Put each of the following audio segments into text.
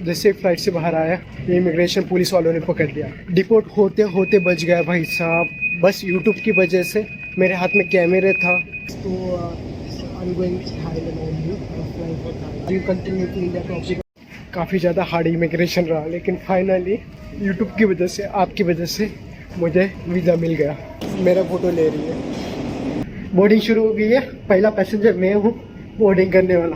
जैसे फ्लाइट से बाहर आया, इमिग्रेशन पुलिस वालों ने पकड़ लिया। डिपोर्ट होते होते बच गया भाई साहब, बस यूट्यूब की वजह से। मेरे हाथ में कैमरे था। तो काफ़ी ज़्यादा हार्ड इमिग्रेशन रहा, लेकिन फाइनली यूट्यूब की वजह से, आपकी वजह से मुझे वीज़ा मिल गया। मेरा फ़ोटो ले रही है। बोर्डिंग शुरू हो गई है। पहला पैसेंजर मैं हूँ बोर्डिंग करने वाला।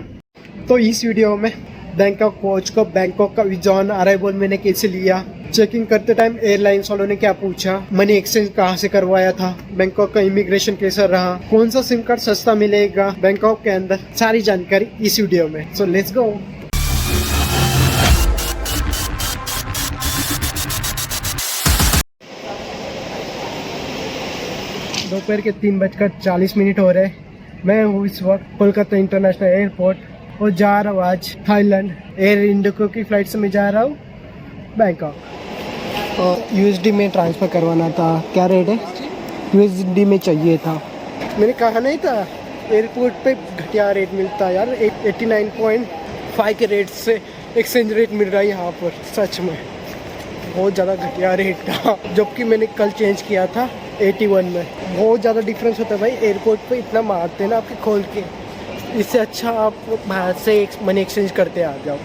तो इस वीडियो में बैंकॉक पहुँच कर बैंकॉक का वीज़ा ऑन अराइवल मैंने कैसे लिया, चेकिंग करते टाइम एयरलाइंस वालों ने क्या पूछा, मनी एक्सचेंज कहाँ से करवाया था, बैंकॉक का इमिग्रेशन कैसा रहा, कौन सा सिम कार्ड सस्ता मिलेगा बैंकॉक के अंदर, सारी जानकारी इस वीडियो में। So let's go. दोपहर के 3:40 हो रहे। मैं हूँ इस वक्त कोलकाता इंटरनेशनल एयरपोर्ट और जा रहा हूँ आज थाईलैंड। एयर इंडिको की फ़्लाइट से मैं जा रहा हूँ बैंकॉक। और यूएसडी में ट्रांसफ़र करवाना था। क्या रेट है? यूएसडी में चाहिए था। मैंने कहा नहीं था एयरपोर्ट पे घटिया रेट मिलता है यार। 89.5 के रेट से एक्सचेंज रेट मिल रहा है यहाँ पर। सच में बहुत ज़्यादा घटिया रेट था, जबकि मैंने कल चेंज किया था 81 में। बहुत ज़्यादा डिफरेंस होता है भाई। एयरपोर्ट पे इतना मारते हैं ना आपके खोल के, इससे अच्छा आप बाहर से मनी एक्सचेंज करते आ जाओ।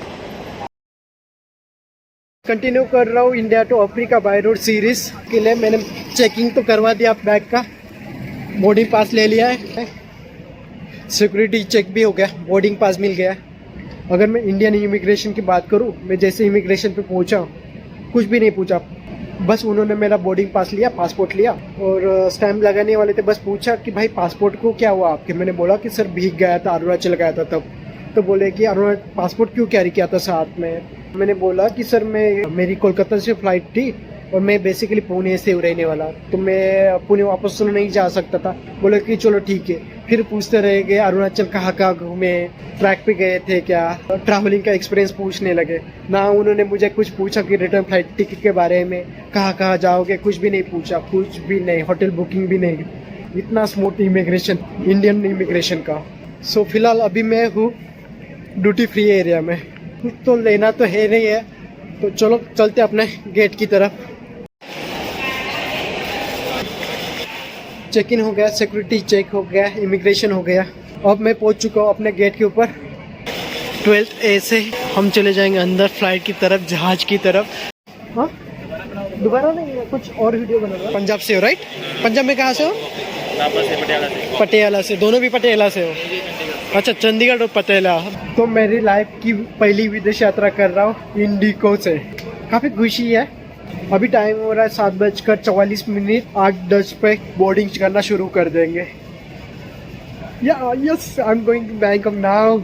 कंटिन्यू कर रहा हूँ India to Africa by road series के लिए। मैंने चेकिंग तो करवा दिया बैग का, बोर्डिंग पास ले लिया है, सिक्योरिटी चेक भी हो गया, बोर्डिंग पास मिल गया। अगर मैं इंडियन इमिग्रेशन की बात करूँ, मैं जैसे इमिग्रेशन पे पहुँचा कुछ भी नहीं पूछा, बस उन्होंने मेरा बोर्डिंग पास लिया, पासपोर्ट लिया और स्टैम्प लगाने वाले थे। बस पूछा कि भाई पासपोर्ट को क्या हुआ आपके। मैंने बोला कि सर भीग गया था, अरुणाचल गया था तब। तो बोले कि अरुणाचल पासपोर्ट क्यों कैरी किया था साथ में। मैंने बोला कि सर मेरी कोलकाता से फ़्लाइट थी और मैं बेसिकली पुणे से रहने वाला, तो मैं पुणे वापस तो नहीं जा सकता था। बोले कि चलो ठीक है। फिर पूछते रह गए अरुणाचल कहाँ कहाँ घूमे, ट्रैक पे गए थे क्या, ट्रैवलिंग का एक्सपीरियंस पूछने लगे। ना उन्होंने मुझे कुछ पूछा कि रिटर्न फ्लाइट टिकट के बारे में, कहाँ कहाँ जाओगे, कुछ भी नहीं पूछा, कुछ भी नहीं, होटल बुकिंग भी नहीं। इतना स्मूथ इमिग्रेशन इंडियन इमिग्रेशन का। सो फिलहाल अभी मैं हूँ ड्यूटी फ्री एरिया में। कुछ तो लेना तो है नहीं है, तो चलो चलते अपने गेट की तरफ। चेक इन हो गया, सिक्योरिटी चेक हो गया, इमिग्रेशन हो गया। अब मैं पहुंच चुका हूँ अपने गेट के ऊपर। 12 A से हम चले जाएंगे अंदर फ्लाइट की तरफ, जहाज की तरफ। हाँ दोबारा नहीं है, कुछ और वीडियो बना रहा हूँ। पंजाब से हो राइट? पंजाब में कहाँ से हो? पटियाला से। दोनों भी पटियाला से हो? अच्छा, चंडीगढ़ और पटियाला। तो मेरी लाइफ की पहली विदेश यात्रा कर रहा हूँ इंडिको से। काफ़ी खुशी है। अभी टाइम हो रहा है 7:44। 8:10 पे बोर्डिंग करना शुरू कर देंगे। Yes, I am going to Bangkok now.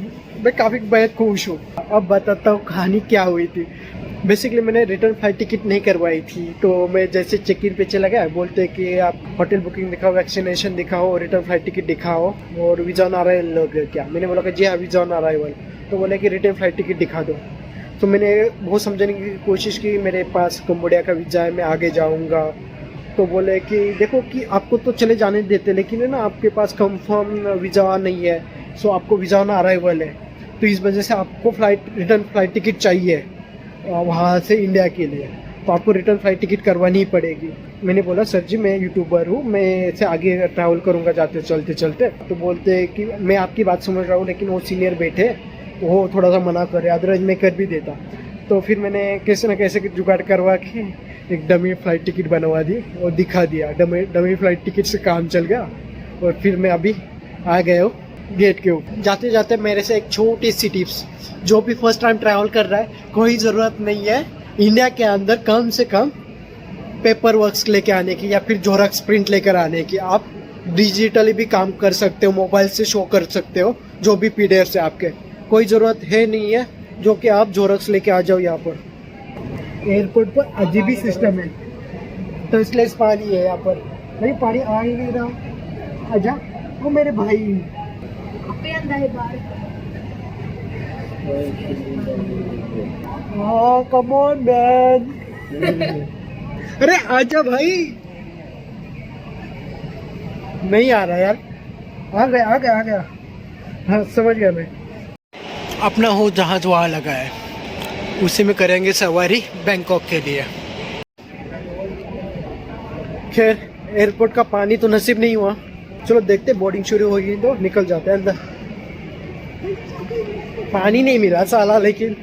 मैं काफ़ी बेहद खुश हूँ। अब बताता हूँ कहानी क्या हुई थी। बेसिकली मैंने रिटर्न फ्लाइट टिकट नहीं करवाई थी, तो मैं जैसे चेक इन पे चला गया, बोलते कि आप होटल बुकिंग दिखाओ, वैक्सीनेशन दिखाओ, रिटर्न फ्लाइट टिकट दिखाओ और वीज़ा ऑन अराइवल लोगे क्या। मैंने बोला कि जी हाँ वीज़ा ऑन अराइवल। तो बोले कि रिटर्न फ्लाइट टिकट दिखा दो। तो मैंने बहुत समझाने की कोशिश की, मेरे पास कंबोडिया का वीज़ा है, मैं आगे जाऊंगा। तो बोले कि देखो कि आपको तो चले जाने देते, लेकिन है ना आपके पास कंफर्म वीज़ा नहीं है, सो आपको वीज़ा ऑन अराइवल है, तो इस वजह से आपको रिटर्न फ्लाइट टिकट चाहिए वहाँ से इंडिया के लिए, तो आपको रिटर्न फ्लाइट टिकट करवानी ही पड़ेगी। मैंने बोला सर जी मैं यूट्यूबर हूँ, मैं ऐसे आगे ट्रैवल करूँगा जाते चलते चलते। तो बोलते कि मैं आपकी बात समझ रहा हूँ, लेकिन वो सीनियर बैठे, वो थोड़ा सा मना करे, अदरवाइज मैं कर भी देता। तो फिर मैंने कैसे ना कैसे जुगाड़ करवा के एक डमी फ़्लाइट टिकट बनवा दी और दिखा दिया। डमी फ़्लाइट टिकट से काम चल गया और फिर मैं अभी आ गया हूँ गेट के ऊपर। जाते जाते मेरे से एक छोटी सी टिप्स, जो भी फर्स्ट टाइम ट्रैवल कर रहा है, कोई ज़रूरत नहीं है इंडिया के अंदर कम से कम पेपर वर्क्स लेके आने की या फिर जोरक्स प्रिंट लेकर आने की। आप डिजिटली भी काम कर सकते हो, मोबाइल से शो कर सकते हो जो भी PDF से आपके। कोई ज़रूरत है नहीं है जो कि आप जोरक्स लेके आ जाओ। यहाँ पर एयरपोर्ट पर अजीब ही सिस्टम है, टचलेस पानी है यहाँ पर। नहीं पानी आ ही नहीं रहा। आजा वो मेरे भाई कम ऑन मैन। अरे आजा भाई। नहीं आ रहा यार। आ गया। हाँ समझ गया मैं। अपना हो जहाज वहाँ लगा है। उसी में करेंगे सवारी बैंकॉक के लिए। खैर एयरपोर्ट का पानी तो नसीब नहीं हुआ, चलो देखते बोर्डिंग शुरू होगी तो निकल जाते हैं अंदर। पानी नहीं मिला साला, लेकिन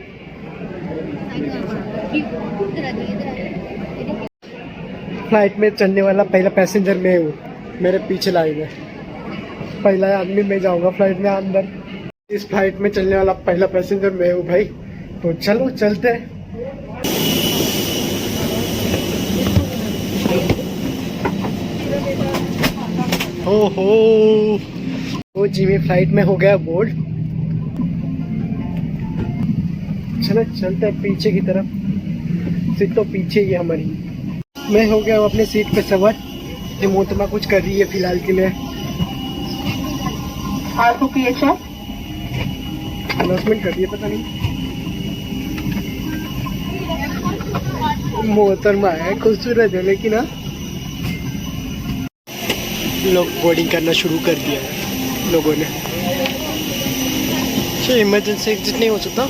फ्लाइट में चढ़ने वाला पहला पैसेंजर मैं हूँ, मेरे पीछे लाइन है। पहला आदमी मैं जाऊंगा फ्लाइट में अंदर। इस फ्लाइट में चलने वाला पहला पैसेंजर मैं हूँ भाई, तो चलो चलते हैं। हो वो जिमी फ्लाइट में हो गया बोर्ड। चलो चलते हैं पीछे की तरफ, सीट तो पीछे ही है हमारी। मैं हो गया अपने सीट पे सवार। मोहतरमा कुछ कर रही है फिलहाल के लिए। अनाउंसमेंट कर रही है, पता नहीं मोहतरमा है, खूबसूरत है लेकिन हाँ। लोग बोर्डिंग करना शुरू कर दिया है लोगों ने। इमरजेंसी एग्जिट नहीं हो सकता।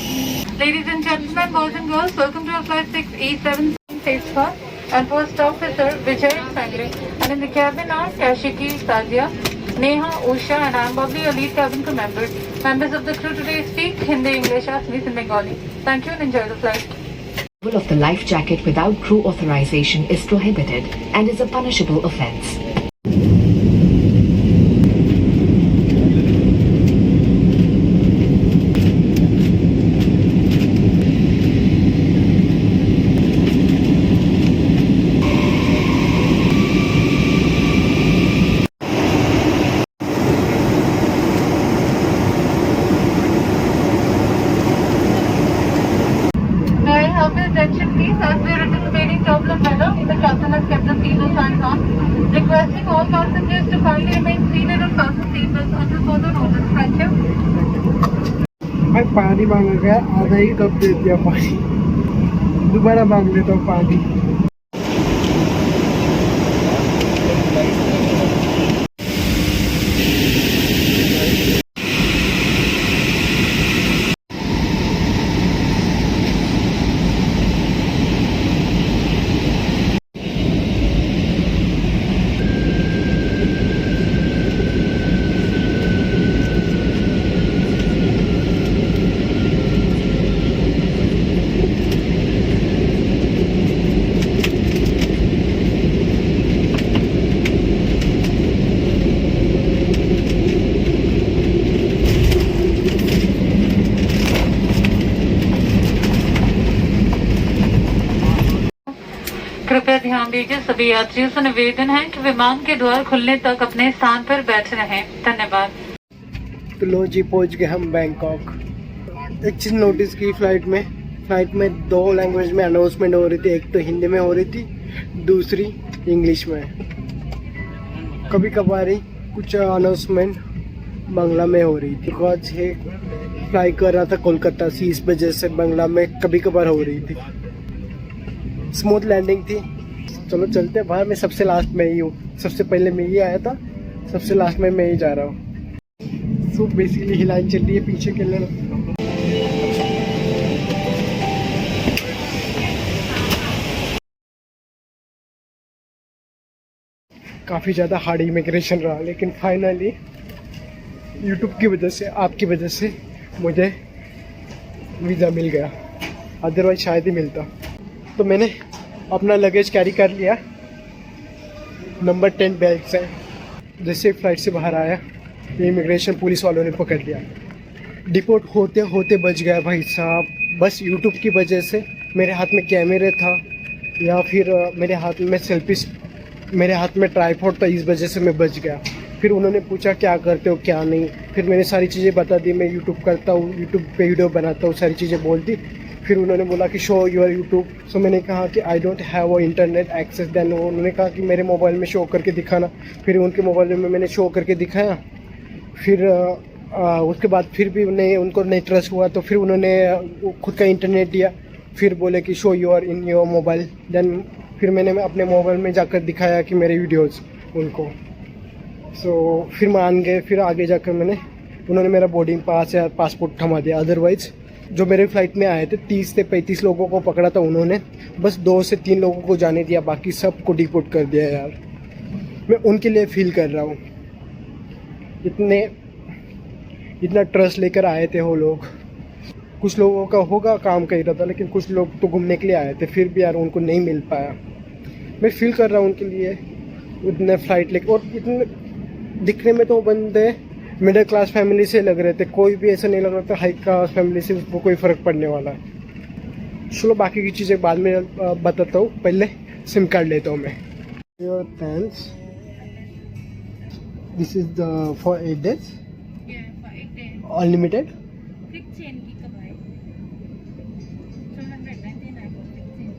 Ladies and gentlemen, boys and girls, welcome to our flight 6E7 phase 1 and first officer Vijay Sangre, and in the cabin are Kashiki, Sadia, Neha, Usha and I am Bobby, your lead cabin crew members. Members of the crew today speak Hindi, English, Assamese and Bengali. Thank you and enjoy the flight. Removal of the life jacket without crew authorization is prohibited and is a punishable offence. May I have your attention please, as we are anticipating problem weather, the captain has kept the seatbelt signs on, requesting all passengers to kindly remain seated and fasten seatbelts until further notice. Thank you. भाई पानी मांगा गया, आधा ही cup दे दिया पानी, दोबारा मांग लेता हूँ पानी। कृपया ध्यान दीजिए, सभी यात्रियों से निवेदन है कि विमान के द्वार खुलने तक अपने स्थान पर बैठे रहें। धन्यवाद। तो लो जी पहुंच गए हम बैंकॉक। एक चीज़ नोटिस की फ्लाइट में 2 लैंग्वेज में अनाउंसमेंट हो रही थी, एक तो हिंदी में हो रही थी, दूसरी इंग्लिश में। कभी कभार ही कुछ अनाउंसमेंट बांग्ला में हो रही थी, बिकॉज ये फ्लाई कर रहा था कोलकाता से, इस वजह से बांग्ला में कभी कभार हो रही थी। स्मूथ लैंडिंग थी। चलो चलते हैं बाहर। मैं सबसे लास्ट में ही हूँ, सबसे पहले मैं ही आया था, सबसे लास्ट में मैं ही जा रहा हूँ। सो बेसिकली हिलाइन चल रही है पीछे के लिए। काफ़ी ज़्यादा हार्ड इमिग्रेशन रहा, लेकिन फाइनली यूट्यूब की वजह से, आपकी वजह से मुझे वीज़ा मिल गया, अदरवाइज शायद ही मिलता। तो मैंने अपना लगेज कैरी कर लिया, नंबर 10 बैग से। जैसे फ्लाइट से बाहर आया, इमिग्रेशन पुलिस वालों ने पकड़ लिया। डिपोर्ट होते होते बच गया भाई साहब, बस यूट्यूब की वजह से। मेरे हाथ में कैमरे था, या फिर मेरे हाथ में सेल्फी, मेरे हाथ में ट्राइपॉड था, इस वजह से मैं बच गया। फिर उन्होंने पूछा क्या करते हो क्या नहीं, फिर मैंने सारी चीज़ें बता दी। मैं यूट्यूब करता हूँ, यूट्यूब पे वीडियो बनाता हूँ, सारी चीज़ें बोल दी। फिर उन्होंने बोला कि शो योर यूट्यूब। सो मैंने कहा कि आई डोंट हैव वो इंटरनेट एक्सेस। देन उन्होंने कहा कि मेरे मोबाइल में शो करके दिखाना। फिर उनके मोबाइल में मैंने शो करके दिखाया। फिर उसके बाद फिर भी उनको नहीं ट्रस्ट हुआ, तो फिर उन्होंने खुद का इंटरनेट दिया। फिर बोले कि show your in your mobile. Then फिर मैंने अपने मोबाइल में जाकर दिखाया कि मेरे वीडियोज़ उनको। सो फिर मान गए। फिर आगे जाकर उन्होंने मेरा बोर्डिंग पास या पासपोर्ट थमा दिया, अदरवाइज़ जो मेरे फ्लाइट में आए थे 30 से 35 लोगों को पकड़ा था उन्होंने, बस 2 से 3 लोगों को जाने दिया, बाकी सबको डिपोर्ट कर दिया यार। मैं उनके लिए फील कर रहा हूँ, इतना ट्रस्ट लेकर आए थे वो लोग। कुछ लोगों का होगा काम कहीं रहा था, लेकिन कुछ लोग तो घूमने के लिए आए थे, फिर भी यार उनको नहीं मिल पाया। मैं फील कर रहा हूँ उनके लिए, इतने फ्लाइट लेके, और इतने दिखने में तो बंदे मिडिल क्लास फैमिली से लग रहे थे, कोई भी ऐसा नहीं लग रहा था हाई क्लास फैमिली से उसको कोई फ़र्क पड़ने वाला है। चलो बाकी की चीज़ें बाद में बताता हूँ, पहले सिम कार्ड लेता हूँ मैं। Your plans, this is the for 8 days unlimited 16 gigabyte, 299 for 16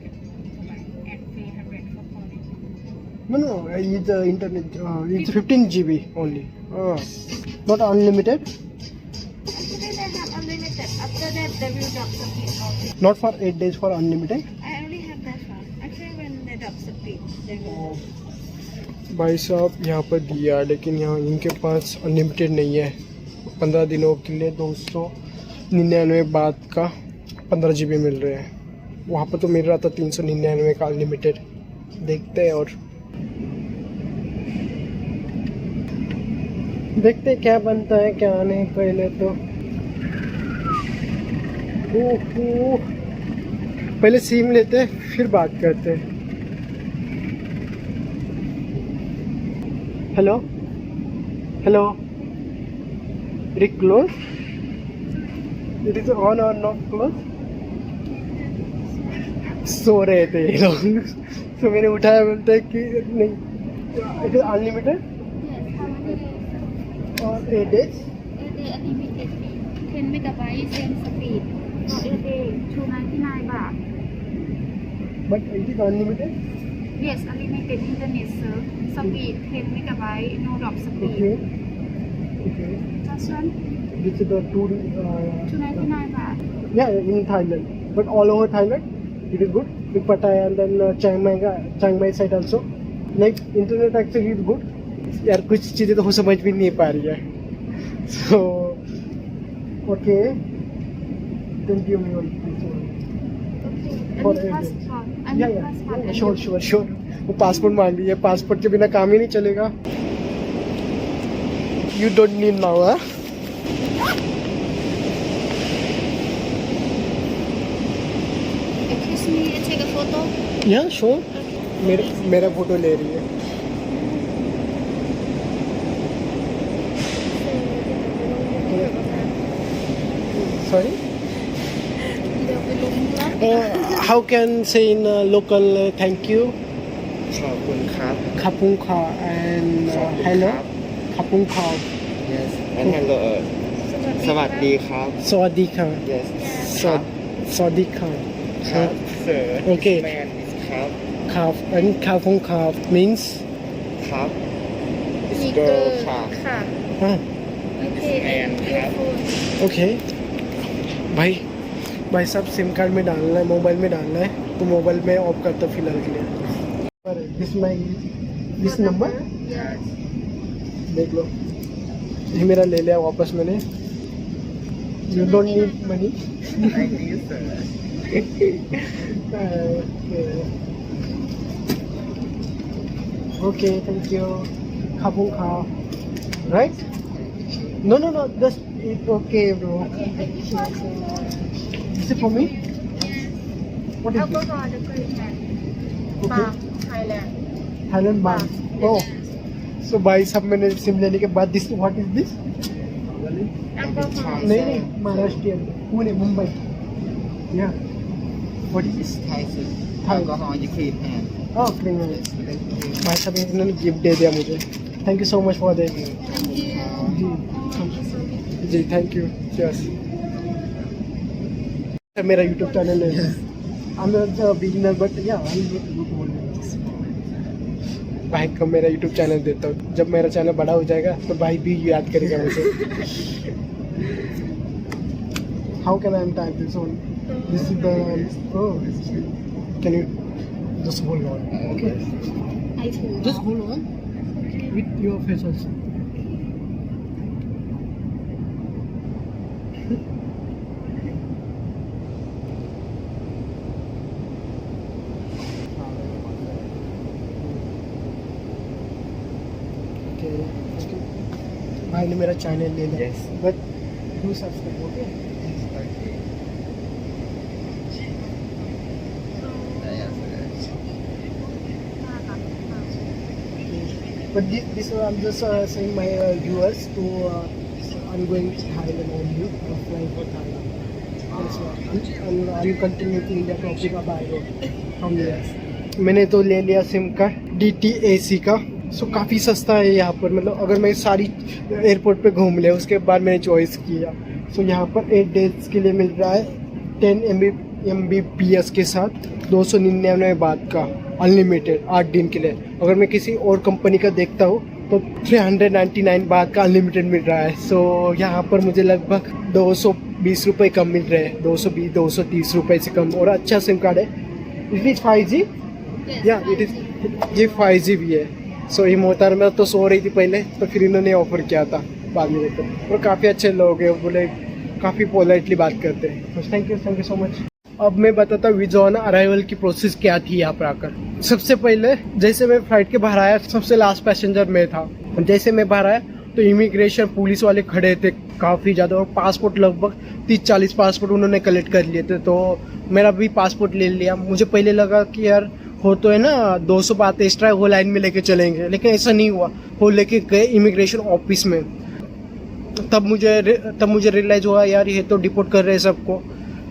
gigabyte, and 300 for calling. no it's internet, it's 15 GB only, not unlimited. Actually, they have unlimited. After that, they will drop the speed also. Not for 8 days for unlimited. I only have that one. Actually, when they drop the speed, they will. भाई साहब यहाँ पर दिया, लेकिन यहाँ इनके पास unlimited नहीं है। 15 दिनों के लिए 299 बात का 15 GB मिल रहे हैं। वहाँ पर तो मिल रहा था 399 का अनलिमिटेड। देखते हैं और देखते हैं क्या बनता है क्या नहीं। पहले तो पहले सिम लेते फिर बात करते। Hello hello, it is close, it is on और नॉट क्लोज। सो रहे थे ये लोग, तो मैंने उठाया, बोलते कि नहीं इट इज अनलिमिटेड और 8 days. 8 day unlimited 10 megabytes same speed. No, 8 day 299 baht. But it is unlimited. Yes, unlimited internet sir. Speed 10 megabyte, no drop speed. Okay. Just one This is the 299 baht. yeah, in Thailand, but all over Thailand it is good. In Pattaya and then Chiang Mai side also. Like internet actually is good. यार कुछ चीज़ें तो हो समझ भी नहीं पा रही है। So okay, don't give me one. Okay. And passport. And Yeah, passport. yeah, sure. वो पासपोर्ट मांग रही है, पासपोर्ट के बिना काम ही नहीं चलेगा। You don't need now, huh? Excuse me, I take a photo. Yeah, sure. मेरा फोटो ले रही है। Sorry? How can say in local thank you? ขอบคุณครับ Kapung ka and hello. Kapung ka. yes and hello สวัสดีครับ Sawadika. yes Sawadika. ครับ sir Okay. man is ครับ Kaf and Kapung ka means ครับ is มี girl ค่ะ ค่ะ ah, Okay, and your phone. okay. भाई साहब SIM card में डालना है, mobile में डालना है, तो mobile में ऑफ करता फिलहाल के लिए। This number Yes. देख लो, ये मेरा ले लिया वापस मैंने। You don't need money. thank you sir okay thank you. खापूं खा right. No just it okay bro. Is it for me? What is this? Alcohol, the Korean. Okay. Bang, Thailand. Thailand bang. Oh, so भाई साहब मैंने SIM लेने के बाद this what is this? Alcohol. नहीं महाराष्ट्रियन, पुणे मुंबई। या what is is Thai sir Thai. alcohol you clean hand oh cream. भाई साहब इन्होंने गिफ्ट दे दिया मुझे। Thank you so much for that. Thank you. जी थैंक यू। चीयर्स। मेरा यूट्यूब चैनल है। I'm not a beginner but yeah I'm good. भाई को मेरा यूट्यूब चैनल देता हूँ, जब मेरा चैनल बड़ा हो जाएगा तो भाई भी याद करेगा मुझे। How can I type this on? This is the can you just hold on? Okay. I too. Just hold on with your face also. भाई ने मेरा चैनल ले लिया Yes. But do subscribe okay but this I'm just saying my viewers to I'm going to Thailand only flying for Thailand that's why and I will continue to India to Africa by road from there मैंने तो ले लिया SIM का DTAC का सो काफ़ी सस्ता है यहाँ पर मतलब अगर मैं सारी एयरपोर्ट पे घूम ले उसके बाद मैंने चॉइस किया सो यहाँ पर 8 डेज के लिए मिल रहा है 10 MBPS के साथ 299 बात का अनलिमिटेड 8 दिन के लिए अगर मैं किसी और कंपनी का देखता हूँ तो 399 बात का अनलिमिटेड मिल रहा है सो यहाँ पर मुझे लगभग 220 रुपये कम मिल रहे हैं 220-230 रुपये से कम और अच्छा सिम कार्ड है इट इज 5G या इट इज ये 5G भी है सो ये मोहतार में तो सो रही थी पहले तो फिर इन्होंने ऑफर किया था बाद में देखो और काफ़ी अच्छे लोग हैं बोले काफ़ी पोलाइटली बात करते हैं थैंक यू सो मच अब मैं बताता हूँ वीज़ा ऑन अराइवल की प्रोसेस क्या थी यहाँ पर आकर सबसे पहले जैसे मैं फ्लाइट के बाहर आया सबसे लास्ट पैसेंजर मैं था जैसे मैं बाहर आया तो इमिग्रेशन पुलिस वाले खड़े थे काफ़ी ज़्यादा और पासपोर्ट लगभग 30-40 पासपोर्ट उन्होंने कलेक्ट कर लिए थे तो मेरा भी पासपोर्ट ले लिया मुझे पहले लगा कि यार हो तो है ना 200 बात एक्स्ट्रा वो लाइन में लेके चलेंगे लेकिन ऐसा नहीं हुआ वो लेके गए इमिग्रेशन ऑफिस में तब मुझे रियलाइज़ हुआ यार ये तो डिपोर्ट कर रहे हैं सबको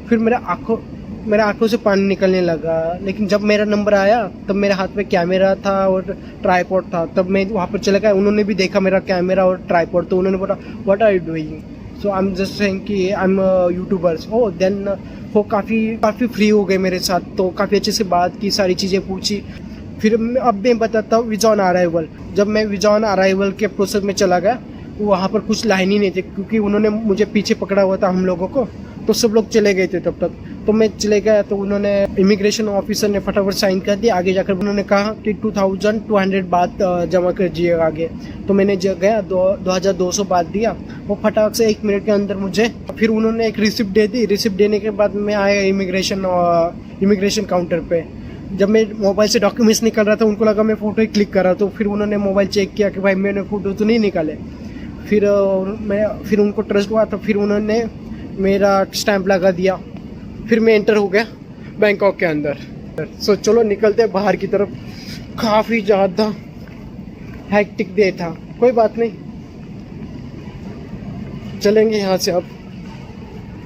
फिर मेरे आंखों से पानी निकलने लगा लेकिन जब मेरा नंबर आया तब मेरे हाथ में कैमरा था और ट्राइपॉड था तब मैं वहाँ पर चला गया उन्होंने भी देखा मेरा कैमरा और ट्राइपॉड तो उन्होंने बोला what are you doing so I am just saying कि आई एम यूट्यूबर्स हो देन वो काफ़ी फ्री हो गए मेरे साथ तो काफ़ी अच्छे से बात की सारी चीज़ें पूछी फिर अब मैं बताता हूँ वीज़ा ऑन अराइवल जब मैं वीज़ा ऑन अराइवल के प्रोसेस में चला गया वहाँ पर कुछ लाइन ही नहीं थी क्योंकि उन्होंने मुझे पीछे पकड़ा हुआ था हम लोगों को तो सब लोग चले गए थे तब तक तो मैं चले गया तो उन्होंने इमिग्रेशन ऑफिसर ने फटाफट साइन कर दिया आगे जाकर उन्होंने कहा कि 2200 बात जमा कर दीजिएगा आगे तो मैंने गया 2200 बात दिया वो फटाक से 1 मिनट के अंदर मुझे फिर उन्होंने एक रिसिप्ट दे दी रिसिप्ट देने के बाद मैं आया इमिग्रेशन काउंटर पे जब मैं मोबाइल से डॉक्यूमेंट्स निकाल रहा था उनको लगा मैं फ़ोटो ही क्लिक कर रहा तो फिर उन्होंने मोबाइल चेक किया कि भाई मैंने फ़ोटो तो नहीं निकाले फिर उनको ट्रस्ट हुआ तो फिर उन्होंने मेरा स्टैंप लगा दिया फिर मैं एंटर हो गया बैंकॉक के अंदर सो चलो निकलते बाहर की तरफ काफ़ी ज़्यादा हैक्टिक डे था कोई बात नहीं चलेंगे यहाँ से अब